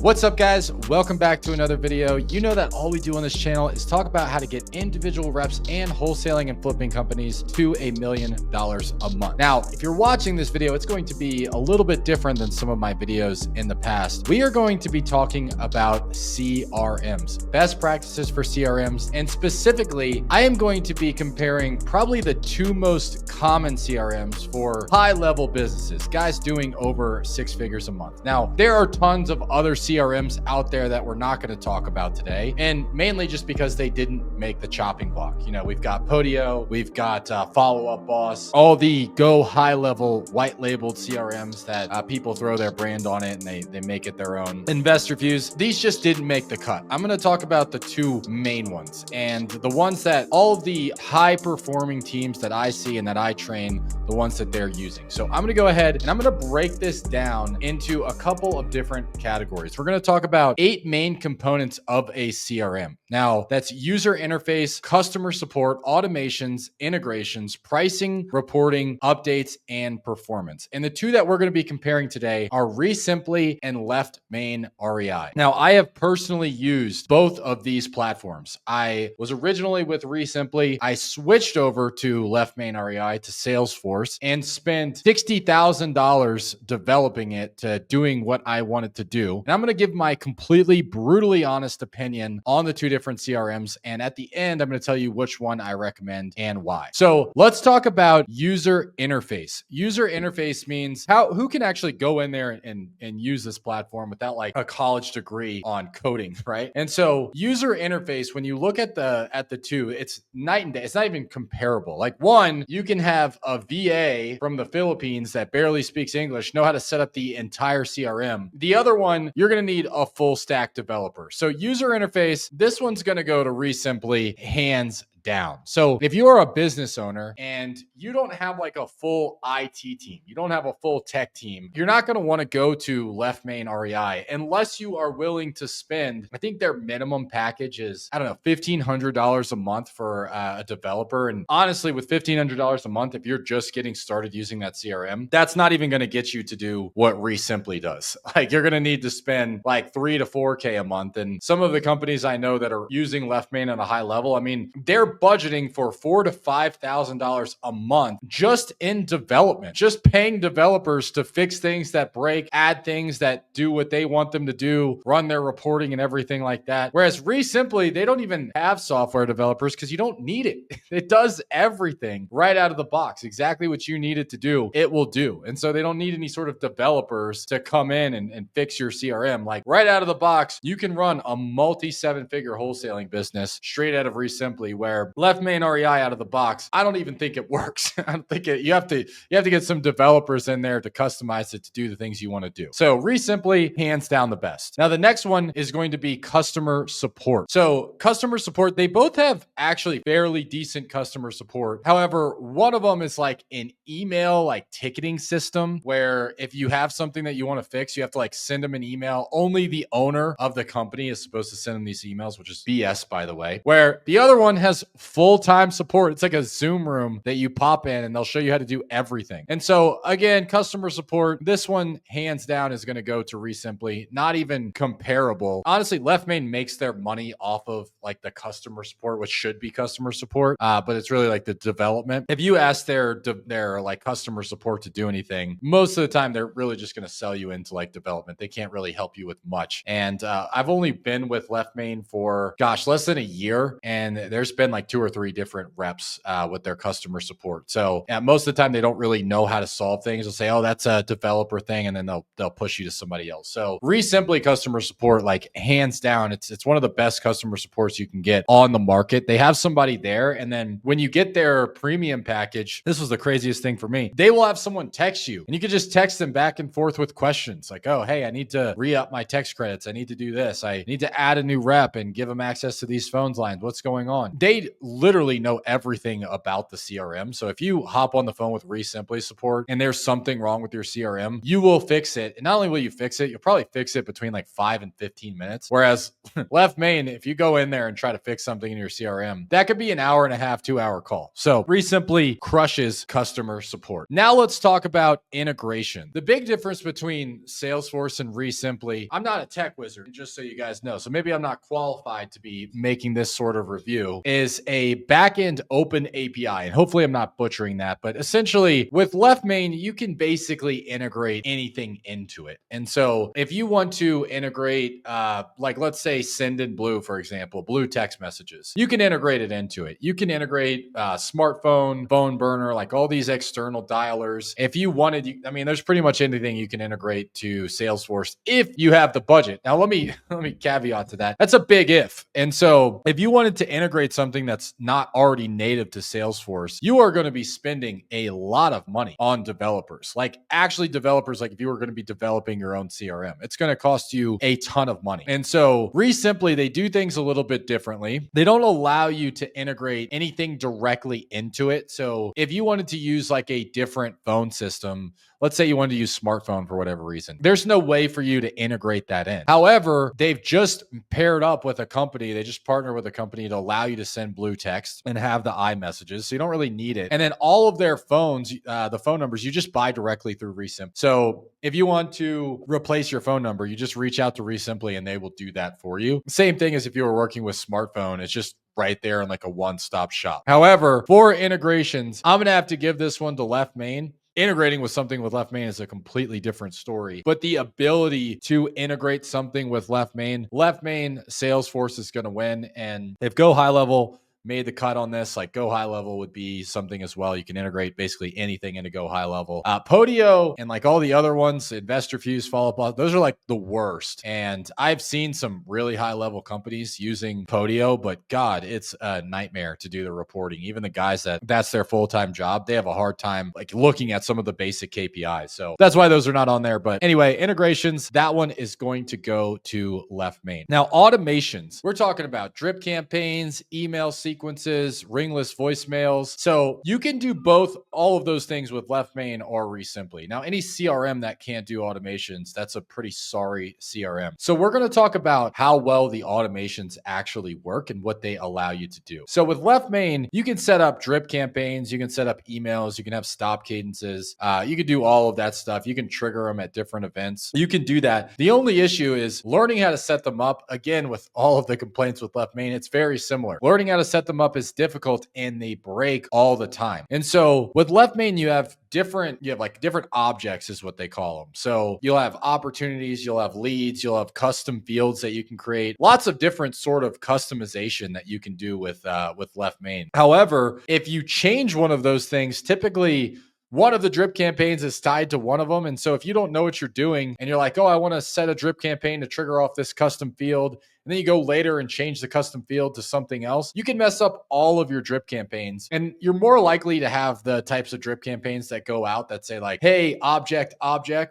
What's up, guys? Welcome back to another video. You know that all we do on this channel is talk about how to get individual reps and wholesaling and flipping companies to $1 million a month. Now, if you're watching this video, it's going to be a little bit different than some of my videos in the past. We are going to be talking about CRMs, best practices for CRMs, and specifically, I am going to be comparing probably the two most common CRMs for high-level businesses, guys doing over 6 figures a month. Now, there are tons of other CRMs out there that we're not going to talk about today, and mainly just because they didn't make the chopping block. You know, we've got Podio, we've got Follow Up Boss, all the go high level white labeled CRMs that people throw their brand on it and they make it their own. Investor views, these just didn't make the cut. I'm going to talk about the two main ones and the ones that all the high performing teams that I see and that I train, the ones that they're using. So I'm going to go ahead and I'm going to break this down into a couple of different categories. We're going to talk about 8 main components of a CRM. Now, that's user interface, customer support, automations, integrations, pricing, reporting, updates, and performance. And the two that we're going to be comparing today are RESimpli and Left Main REI. Now, I have personally used both of these platforms. I was originally with RESimpli. I switched over to Left Main REI to Salesforce and spent $60,000 developing it to doing what I wanted to do. And I'm going to give my completely brutally honest opinion on the two different CRMs. And at the end, I'm going to tell you which one I recommend and why. So let's talk about user interface. User interface means who can actually go in there and use this platform without like a college degree on coding, right? And so user interface, when you look at the two, it's night and day. It's not even comparable. Like one, you can have a VA from the Philippines that barely speaks English know how to set up the entire CRM. The other one, you're going to need a full stack developer. So user interface, this one's going to go to RESimpli hands down. So if you are a business owner and you don't have like a full IT team, you don't have a full tech team, you're not going to want to go to Left Main REI unless you are willing to spend, I think their minimum package is, I don't know, $1,500 a month for a developer. And honestly, with $1,500 a month, if you're just getting started using that CRM, that's not even going to get you to do what RESimpli does. Like you're going to need to spend like 3 to 4K a month. And some of the companies I know that are using Left Main at a high level, I mean, they're budgeting for $4,000 to $5,000 a month just in development, just paying developers to fix things that break, add things that do what they want them to do, run their reporting and everything like that. Whereas RESimpli, they don't even have software developers because you don't need it. It does everything right out of the box. Exactly what you need it to do, it will do. And so they don't need any sort of developers to come in and fix your CRM. Like right out of the box, you can run a multi 7-figure wholesaling business straight out of RESimpli, where Left Main REI out of the box, I don't even think it works. I don't think you have to get some developers in there to customize it to do the things you want to do. So RESimpli, hands down the best. Now the next one is going to be customer support. So customer support, they both have actually fairly decent customer support. However, one of them is like an email like ticketing system where if you have something that you want to fix, you have to like send them an email. Only the owner of the company is supposed to send them these emails, which is BS, by the way. Where the other one has full-time support. It's like a Zoom room that you pop in and they'll show you how to do everything. And so again, customer support, this one hands down is going to go to RESimpli, not even comparable. Honestly, Left Main makes their money off of like the customer support, which should be customer support, but it's really like the development. If you ask their like customer support to do anything, most of the time they're really just going to sell you into like development. They can't really help you with much. And I've only been with Left Main for less than a year, and there's been like 2 or 3 different reps with their customer support. So most of the time they don't really know how to solve things. They'll say, oh, that's a developer thing, and then they'll push you to somebody else. So RESimpli customer support, like hands down, it's one of the best customer supports you can get on the market. They have somebody there, and then when you get their premium package, this was the craziest thing for me. They will have someone text you, and you can just text them back and forth with questions like, oh, hey, I need to re-up my text credits. I need to do this. I need to add a new rep and give them access to these phones lines. What's going on? They they literally know everything about the CRM. So if you hop on the phone with RESimpli support and there's something wrong with your CRM, you will fix it. And not only will you fix it, you'll probably fix it between like 5 and 15 minutes. Whereas Left Main, if you go in there and try to fix something in your CRM, that could be an hour and a half, 2-hour call. So RESimpli crushes customer support. Now let's talk about integration. The big difference between Salesforce and RESimpli, I'm not a tech wizard, just so you guys know, so maybe I'm not qualified to be making this sort of review, is a backend open API. And hopefully I'm not butchering that, but essentially with Left Main, you can basically integrate anything into it. And so if you want to integrate, like let's say Sendinblue, for example, Blue text messages, you can integrate it into it. You can integrate smartphone, phone burner, like all these external dialers. If you wanted, I mean, there's pretty much anything you can integrate to Salesforce if you have the budget. Now, let me caveat to that. That's a big if. And so if you wanted to integrate something that's not already native to Salesforce, you are going to be spending a lot of money on developers, like actually developers, like if you were going to be developing your own CRM, it's going to cost you a ton of money. And so RESimpli, they do things a little bit differently. They don't allow you to integrate anything directly into it. So if you wanted to use like a different phone system, let's say you wanted to use smartphone for whatever reason, there's no way for you to integrate that in. However, they've just paired up with a company. They just partner with a company to allow you to send blue text and have the iMessages. So you don't really need it. And then all of their phones, the phone numbers, you just buy directly through RESimpli. So if you want to replace your phone number, you just reach out to RESimpli and they will do that for you. Same thing as if you were working with smartphone. It's just right there in like a one-stop shop. However, for integrations, I'm going to have to give this one to Left Main. Integrating with something with Left Main is a completely different story, but the ability to integrate something with Left Main, Salesforce is going to win. And if Go High Level made the cut on this, like Go High Level would be something as well. You can integrate basically anything into Go High Level. Podio and like all the other ones, Investor Fuse, Follow Up, those are like the worst. And I've seen some really high level companies using Podio, but God, it's a nightmare to do the reporting. Even the guys that's their full-time job, they have a hard time like looking at some of the basic KPIs. So that's why those are not on there. But anyway, integrations, that one is going to go to Left Main. Now, automations, we're talking about drip campaigns, email sequences, ringless voicemails. So you can do all of those things with Left Main or RESimpli. Now, any CRM that can't do automations, that's a pretty sorry CRM. So we're going to talk about how well the automations actually work and what they allow you to do. So with Left Main, you can set up drip campaigns, you can set up emails, you can have stop cadences, you can do all of that stuff. You can trigger them at different events. You can do that. The only issue is learning how to set them up. Again, with all of the complaints with Left Main, it's very similar. Learning how to set them up is difficult and they break all the time. And so with Left Main, you have different objects is what they call them. So you'll have opportunities, you'll have leads, you'll have custom fields that you can create, lots of different sort of customization that you can do with Left Main. However, if you change one of those things, typically one of the drip campaigns is tied to one of them. And so if you don't know what you're doing and you're like, oh, I want to set a drip campaign to trigger off this custom field, and then you go later and change the custom field to something else, you can mess up all of your drip campaigns. And you're more likely to have the types of drip campaigns that go out that say like, hey, object,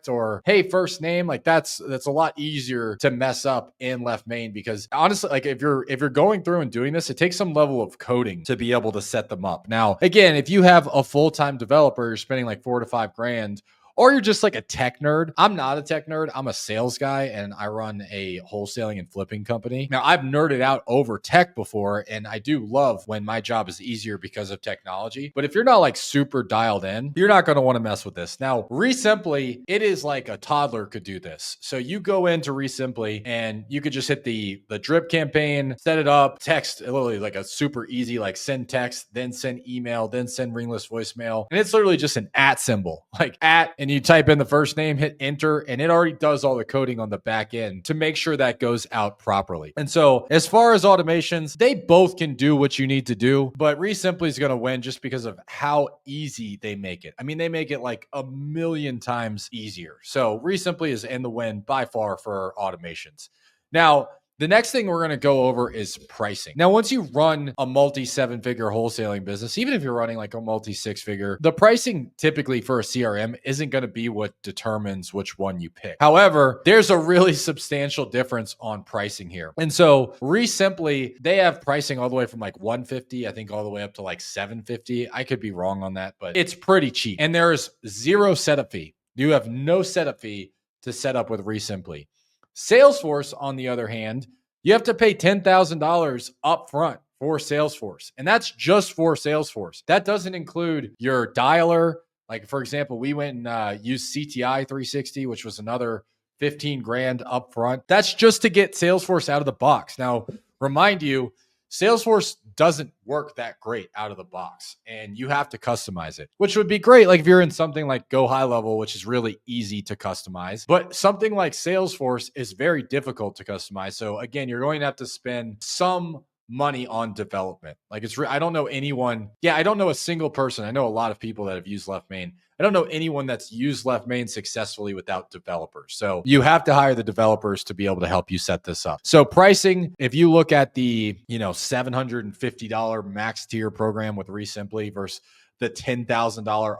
or hey, first name. Like that's a lot easier to mess up in Left Main, because honestly, like if you're going through and doing this, it takes some level of coding to be able to set them up. Now, again, if you have a full-time developer, you're spending like $4,000 to $5,000, or you're just like a tech nerd. I'm not a tech nerd. I'm a sales guy and I run a wholesaling and flipping company. Now, I've nerded out over tech before, and I do love when my job is easier because of technology. But if you're not like super dialed in, you're not going to want to mess with this. Now, RESimpli, it is like a toddler could do this. So you go into RESimpli and you could just hit the drip campaign, set it up, text, literally like a super easy, like send text, then send email, then send ringless voicemail. And it's literally just an @ symbol, like @ and you type in the first name, hit enter, and it already does all the coding on the back end to make sure that goes out properly. And so as far as automations, they both can do what you need to do, but RESimpli is going to win just because of how easy they make it. I mean, they make it like a million times easier. So RESimpli is in the win by far for automations. Now, The next thing we're going to go over is pricing. Now, once you run a multi-7-figure wholesaling business, even if you're running like a multi-6-figure, the pricing typically for a CRM isn't going to be what determines which one you pick. However, there's a really substantial difference on pricing here. And so RESimpli, they have pricing all the way from like 150, I think all the way up to like 750. I could be wrong on that, but it's pretty cheap. And there's zero setup fee. You have no setup fee to set up with RESimpli. Salesforce, on the other hand, you have to pay $10,000 up front for Salesforce. And that's just for Salesforce. That doesn't include your dialer. Like, for example, we went and used CTI 360, which was another 15 grand up front. That's just to get Salesforce out of the box. Now, remind you, Salesforce doesn't work that great out of the box, and you have to customize it, which would be great. Like if you're in something like Go High Level, which is really easy to customize, but something like Salesforce is very difficult to customize. So again, you're going to have to spend some money on development. Like I don't know anyone. Yeah, I don't know a single person. I know a lot of people that have used Left Main. I don't know anyone that's used Left Main successfully without developers. So you have to hire the developers to be able to help you set this up. So pricing, if you look at the, $750 max tier program with RESimpli versus the $10,000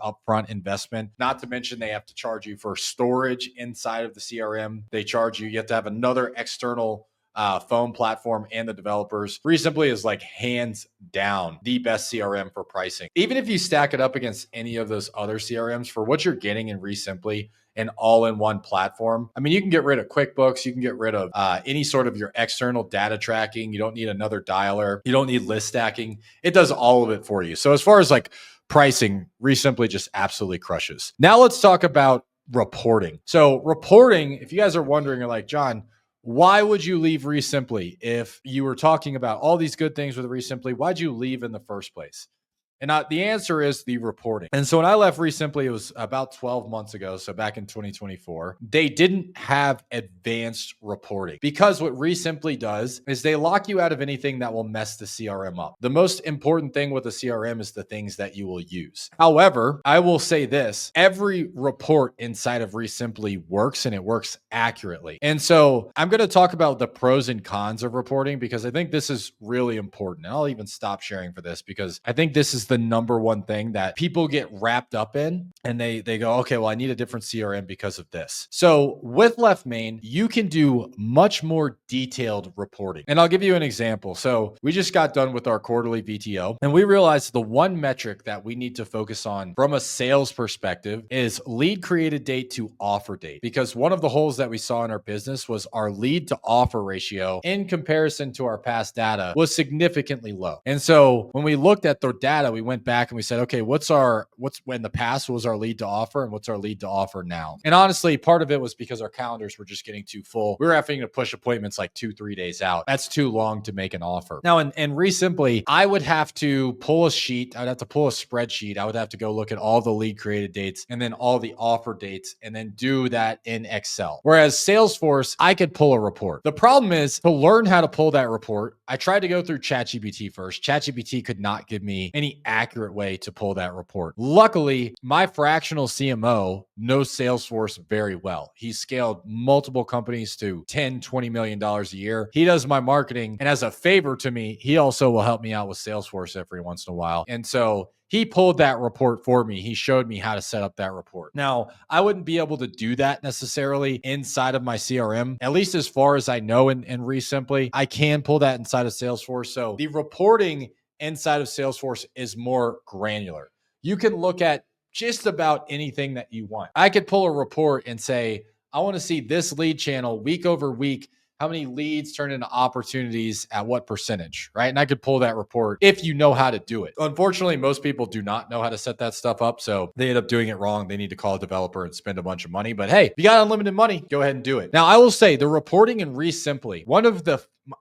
upfront investment, not to mention they have to charge you for storage inside of the CRM. They charge you have to have another external phone platform and the developers. RESimpli is like hands down the best CRM for pricing. Even if you stack it up against any of those other CRMs, for what you're getting in RESimpli, an all-in-one platform. I mean, you can get rid of QuickBooks. You can get rid of any sort of your external data tracking. You don't need another dialer. You don't need list stacking. It does all of it for you. So as far as like pricing, RESimpli just absolutely crushes. Now let's talk about reporting. So reporting, if you guys are wondering, you're like, John, why would you leave RESimpli? If you were talking about all these good things with RESimpli, why'd you leave in the first place? And the answer is the reporting. And so when I left RESimpli, it was about 12 months ago. So back in 2024, they didn't have advanced reporting, because what RESimpli does is they lock you out of anything that will mess the CRM up. The most important thing with a CRM is the things that you will use. However, I will say this, every report inside of RESimpli works, and it works accurately. And so I'm going to talk about the pros and cons of reporting, because I think this is really important. And I'll even stop sharing for this, because I think this is the number one thing that people get wrapped up in, and they go, okay, well, I need a different CRM because of this. So with Left Main, you can do much more detailed reporting. And I'll give you an example. So we just got done with our quarterly VTO, and we realized the one metric that we need to focus on from a sales perspective is lead created date to offer date, because one of the holes that we saw in our business was our lead to offer ratio in comparison to our past data was significantly low. And so when we looked at the data, we went back and we said, okay, what's in the past was our lead to offer, and what's our lead to offer now? And honestly, part of it was because our calendars were just getting too full. We were having to push appointments like 2-3 days out. That's too long to make an offer. Now, in RESimpli, I would have to pull a sheet. I'd have to pull a spreadsheet. I would have to go look at all the lead created dates and then all the offer dates, and then do that in Excel. Whereas Salesforce, I could pull a report. The problem is, to learn how to pull that report, I tried to go through ChatGPT first. ChatGPT could not give me any accurate way to pull that report. Luckily, my fractional CMO knows Salesforce very well. He's scaled multiple companies to $10-20 million a year. He does my marketing, and as a favor to me, he also will help me out with Salesforce every once in a while. And so he pulled that report for me. He showed me how to set up that report. Now, I wouldn't be able to do that necessarily inside of my CRM, at least as far as I know in RESimpli. I can pull that inside of Salesforce. So the reporting inside of Salesforce is more granular. You can look at just about anything that you want. I could pull a report and say, I want to see this lead channel week over week, how many leads turn into opportunities at what percentage, right? And I could pull that report if you know how to do it. Unfortunately, most people do not know how to set that stuff up, so they end up doing it wrong. They need to call a developer and spend a bunch of money. But hey, if you got unlimited money, go ahead and do it. Now, I will say the reporting in RESimpli,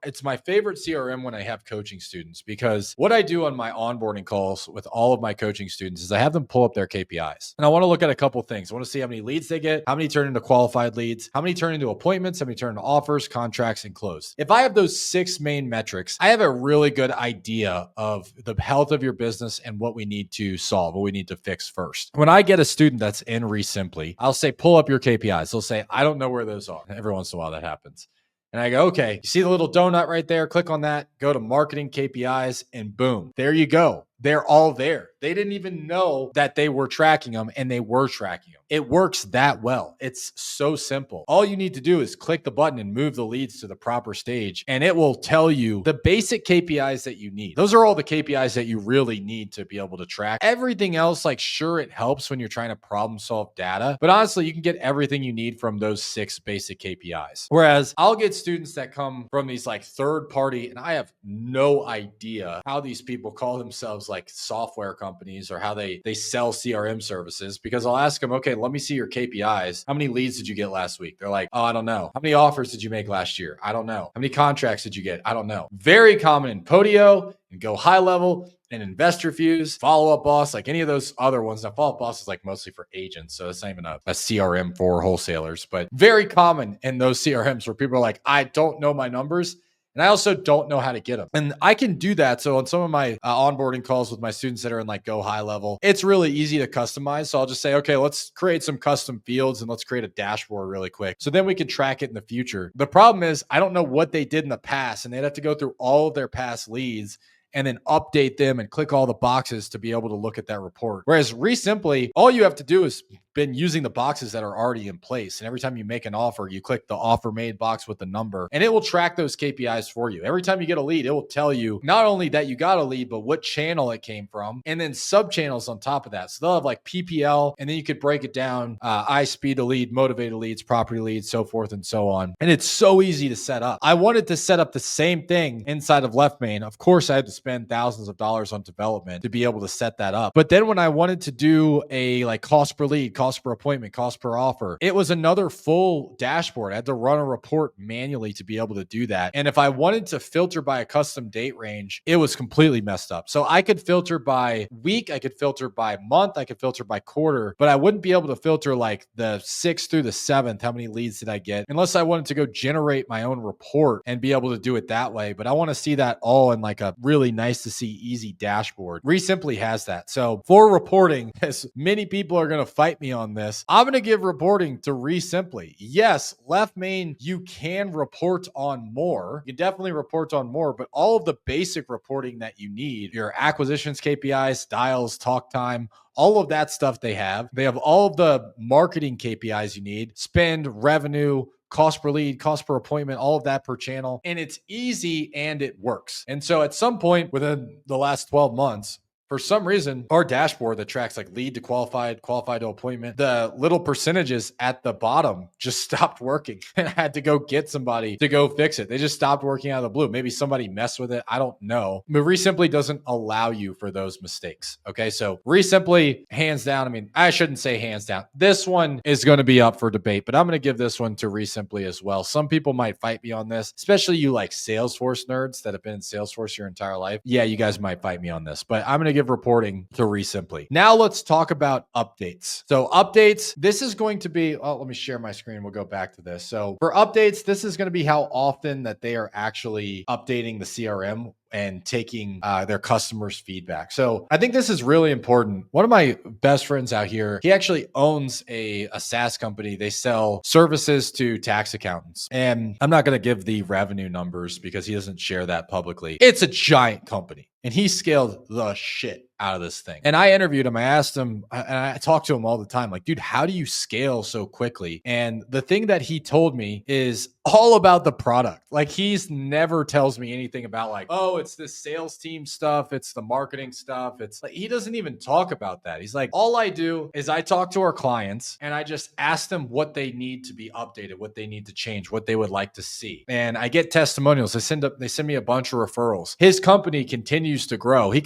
it's my favorite CRM when I have coaching students, because what I do on my onboarding calls with all of my coaching students is I have them pull up their KPIs. And I want to look at a couple of things. I want to see how many leads they get, how many turn into qualified leads, how many turn into appointments, how many turn into offers, contracts, and close. If I have those 6 main metrics, I have a really good idea of the health of your business and what we need to solve, what we need to fix first. When I get a student that's in RESimpli, I'll say, pull up your KPIs. They'll say, I don't know where those are. Every once in a while that happens. And I go, okay, you see the little donut right there? Click on that, go to marketing KPIs, and boom, there you go. They're all there. They didn't even know that they were tracking them, and they were tracking them. It works that well. It's so simple. All you need to do is click the button and move the leads to the proper stage, and it will tell you the basic KPIs that you need. Those are all the KPIs that you really need to be able to track. Everything else, like, sure, it helps when you're trying to problem solve data, but honestly, you can get everything you need from those 6 basic KPIs. Whereas I'll get students that come from these like third party, and I have no idea how these people call themselves like software companies or how they sell CRM services, because I'll ask them, okay, let me see your KPIs. How many leads did you get last week? They're like, oh, I don't know. How many offers did you make last year? I don't know. How many contracts did you get? I don't know. Very common in Podio and Go High Level and Investor Fuse, Follow Up Boss, like any of those other ones. Now, Follow Up Boss is like mostly for agents, so it's not even a CRM for wholesalers, but very common in those CRMs where people are like, I don't know my numbers. And I also don't know how to get them. And I can do that. So on some of my onboarding calls with my students that are in like Go High Level, it's really easy to customize. So I'll just say, okay, let's create some custom fields and let's create a dashboard really quick. So then we can track it in the future. The problem is I don't know what they did in the past, and they'd have to go through all of their past leads and then update them and click all the boxes to be able to look at that report. Whereas RESimpli, all you have to do is been using the boxes that are already in place. And every time you make an offer, you click the offer made box with the number, and it will track those KPIs for you. Every time you get a lead, it will tell you not only that you got a lead, but what channel it came from, and then sub channels on top of that. So they'll have like PPL, and then you could break it down, iSpeed a lead, motivated leads, property leads, so forth and so on. And it's so easy to set up. I wanted to set up the same thing inside of LeftMain. Of course, I had to spend thousands of dollars on development to be able to set that up. But then when I wanted to do a like cost per lead, cost per appointment, cost per offer, it was another full dashboard. I had to run a report manually to be able to do that. And if I wanted to filter by a custom date range, it was completely messed up. So I could filter by week, I could filter by month, I could filter by quarter, but I wouldn't be able to filter like the 6th through the 7th. How many leads did I get? Unless I wanted to go generate my own report and be able to do it that way. But I want to see that all in like a really nice to see easy dashboard. RESimpli has that. So for reporting, as many people are going to fight me on this, I'm going to give reporting to RESimpli. Yes, LeftMain, you can report on more. You can definitely report on more, but all of the basic reporting that you need, your acquisitions, KPIs, dials, talk time, all of that stuff they have. They have all of the marketing KPIs you need, spend, revenue, cost per lead, cost per appointment, all of that per channel. And it's easy and it works. And so at some point within the last 12 months, for some reason, our dashboard that tracks like lead to qualified, qualified to appointment, the little percentages at the bottom just stopped working. And I had to go get somebody to go fix it. They just stopped working out of the blue. Maybe somebody messed with it. I don't know. But RESimpli doesn't allow you for those mistakes. Okay. So RESimpli, hands down. I mean, I shouldn't say hands down. This one is going to be up for debate, but I'm going to give this one to RESimpli as well. Some people might fight me on this, especially you like Salesforce nerds that have been in Salesforce your entire life. Yeah, you guys might fight me on this, but I'm going to give reporting to RESimpli. Now let's talk about updates. So updates, this is going to be, oh, let me share my screen. We'll go back to this. So for updates, this is going to be how often that they are actually updating the CRM and taking their customers' feedback. So I think this is really important. One of my best friends out here, he actually owns a SaaS company. They sell services to tax accountants. And I'm not going to give the revenue numbers because he doesn't share that publicly. It's a giant company. And he scaled the shit out of this thing. And I interviewed him. I asked him, and I talk to him all the time, like, dude, how do you scale so quickly? And the thing that he told me is all about the product. Like, he's never tells me anything about like, oh, it's this sales team stuff. It's the marketing stuff. It's like, he doesn't even talk about that. He's like, all I do is I talk to our clients and I just ask them what they need to be updated, what they need to change, what they would like to see. And I get testimonials. They send me a bunch of referrals. His company continues to grow. He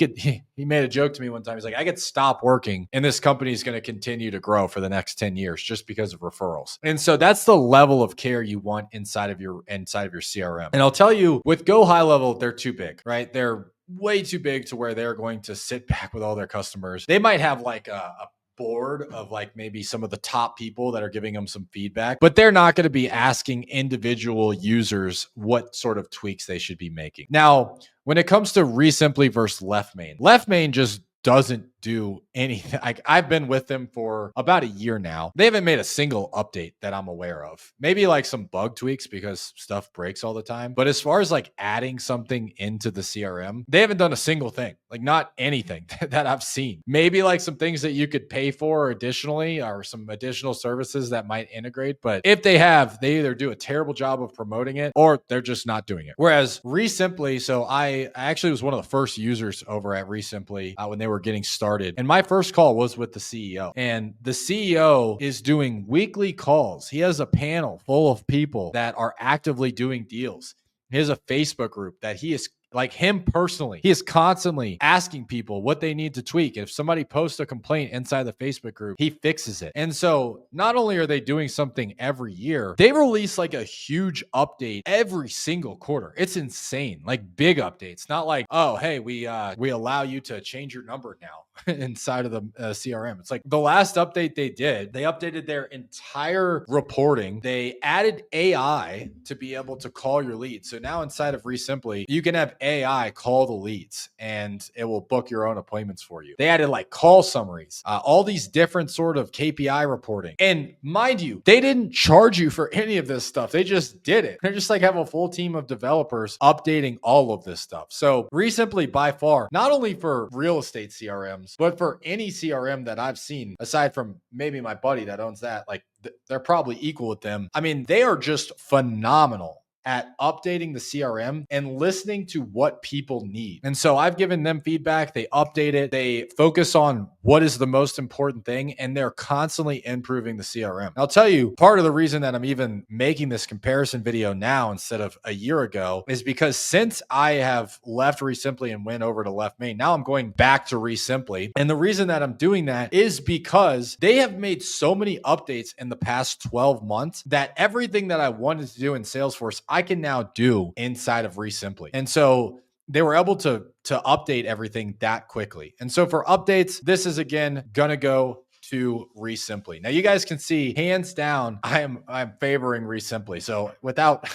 made a joke to me one time. He's like, I could stop working and this company is going to continue to grow for the next 10 years just because of referrals. And so that's the level of care you want inside of your CRM. And I'll tell you, with Go High Level, they're too big, right? They're way too big to where they're going to sit back with all their customers. They might have like a board of like maybe some of the top people that are giving them some feedback, but they're not going to be asking individual users what sort of tweaks they should be making. Now, when it comes to RESimpli versus LeftMain, LeftMain just doesn't do anything. Like, I've been with them for about a year now. They haven't made a single update that I'm aware of. Maybe like some bug tweaks because stuff breaks all the time. But as far as like adding something into the CRM, they haven't done a single thing, like not anything that I've seen. Maybe like some things that you could pay for additionally or some additional services that might integrate. But if they have, they either do a terrible job of promoting it or they're just not doing it. Whereas RESimpli, so I actually was one of the first users over at RESimpli when they were getting started. And my first call was with the CEO. And the CEO is doing weekly calls. He has a panel full of people that are actively doing deals. He has a Facebook group that he is, like, him personally, he is constantly asking people what they need to tweak. If somebody posts a complaint inside the Facebook group, he fixes it. And so not only are they doing something every year, they release like a huge update every single quarter. It's insane, like big updates, not like, oh, hey, we allow you to change your number now inside of the CRM. It's like the last update they did, they updated their entire reporting. They added AI to be able to call your leads. So now inside of RESimpli, you can have AI call the leads and it will book your own appointments for you. They added like call summaries, all these different sort of KPI reporting. And mind you, they didn't charge you for any of this stuff. They just did it. They're just like have a full team of developers updating all of this stuff. So RESimpli by far, not only for real estate CRMs, but for any CRM that I've seen, aside from maybe my buddy that owns that, like they're probably equal with them. I mean, they are just phenomenal at updating the CRM and listening to what people need. And so I've given them feedback. They update it. They focus on what is the most important thing, and they're constantly improving the CRM. And I'll tell you, part of the reason that I'm even making this comparison video now instead of a year ago is because since I have left RESimpli and went over to Left Main, now I'm going back to RESimpli. And the reason that I'm doing that is because they have made so many updates in the past 12 months that everything that I wanted to do in Salesforce, I can now do inside of RESimpli. And so they were able to update everything that quickly. And so for updates, this is again gonna go to RESimpli. Now you guys can see hands down, I'm favoring RESimpli. So without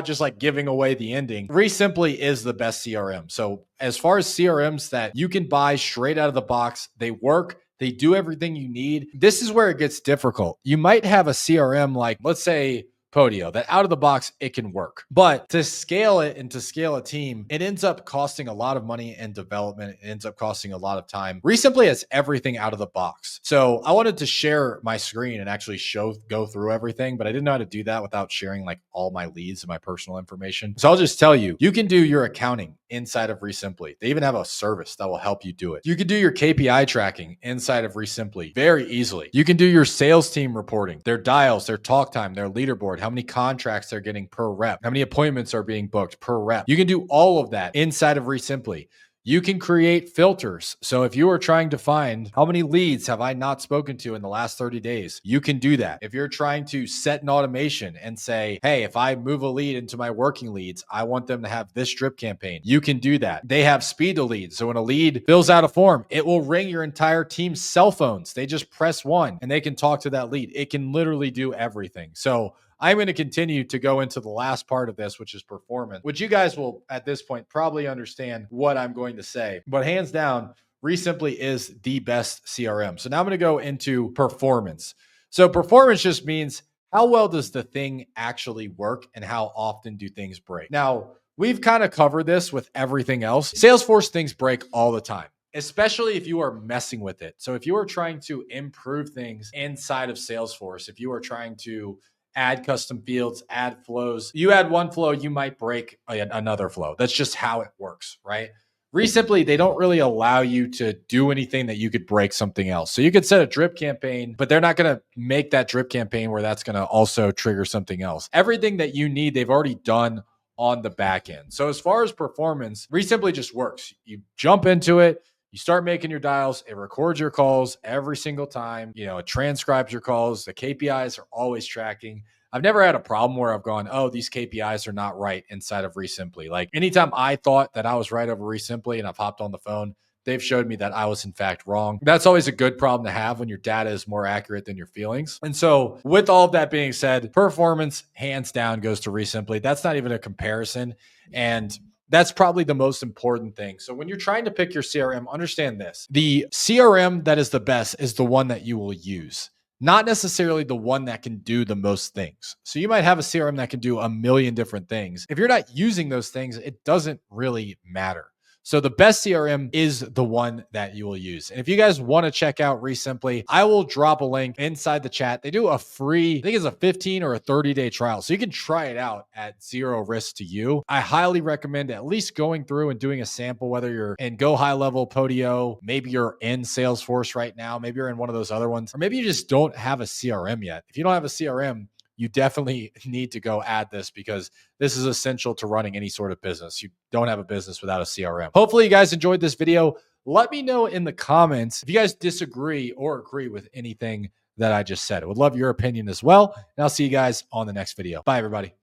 just like giving away the ending, RESimpli is the best CRM. So as far as CRMs that you can buy straight out of the box, they work. They do everything you need. This is where it gets difficult. You might have a CRM like, let's say, Podio, that out of the box, it can work. But to scale it and to scale a team, it ends up costing a lot of money and development. It ends up costing a lot of time. RESimpli has everything out of the box. So I wanted to share my screen and actually go through everything, but I didn't know how to do that without sharing like all my leads and my personal information. So I'll just tell you, you can do your accounting inside of RESimpli. They even have a service that will help you do it. You can do your KPI tracking inside of RESimpli very easily. You can do your sales team reporting, their dials, their talk time, their leaderboard, how many contracts they're getting per rep, how many appointments are being booked per rep. You can do all of that inside of RESimpli. You can create filters. So if you are trying to find how many leads have I not spoken to in the last 30 days, you can do that. If you're trying to set an automation and say, hey, if I move a lead into my working leads, I want them to have this drip campaign, you can do that. They have speed to lead. So when a lead fills out a form, it will ring your entire team's cell phones. They just press one and they can talk to that lead. It can literally do everything. So I'm going to continue to go into the last part of this, which is performance, which you guys will at this point probably understand what I'm going to say. But hands down, RESimpli is the best CRM. So now I'm going to go into performance. So performance just means how well does the thing actually work and how often do things break? Now, we've kind of covered this with everything else. Salesforce things break all the time, especially if you are messing with it. So if you are trying to improve things inside of Salesforce, if you are trying to add custom fields, add flows. You add one flow, you might break another flow. That's just how it works, right? RESimpli, they don't really allow you to do anything that you could break something else. So you could set a drip campaign, but they're not going to make that drip campaign where that's going to also trigger something else. Everything that you need, they've already done on the back end. So as far as performance, RESimpli just works. You jump into it. You start making your dials, it records your calls every single time. It transcribes your calls. The KPIs are always tracking. I've never had a problem where I've gone, oh, these KPIs are not right inside of RESimpli. Like anytime I thought that I was right over RESimpli and I've hopped on the phone, they've showed me that I was in fact wrong. That's always a good problem to have when your data is more accurate than your feelings. And so with all of that being said, performance hands down goes to RESimpli. That's not even a comparison. And That's probably the most important thing. So when you're trying to pick your CRM, understand this. The CRM that is the best is the one that you will use, not necessarily the one that can do the most things. So you might have a CRM that can do a million different things. If you're not using those things, it doesn't really matter. So the best CRM is the one that you will use. And if you guys want to check out RESimpli, I will drop a link inside the chat. They do a free, I think it's a 15 or a 30-day trial. So you can try it out at zero risk to you. I highly recommend at least going through and doing a sample, whether you're in Go High Level, Podio, maybe you're in Salesforce right now, maybe you're in one of those other ones, or maybe you just don't have a CRM yet. If you don't have a CRM, you definitely need to go add this because this is essential to running any sort of business. You don't have a business without a CRM. Hopefully you guys enjoyed this video. Let me know in the comments if you guys disagree or agree with anything that I just said. I would love your opinion as well. And I'll see you guys on the next video. Bye, everybody.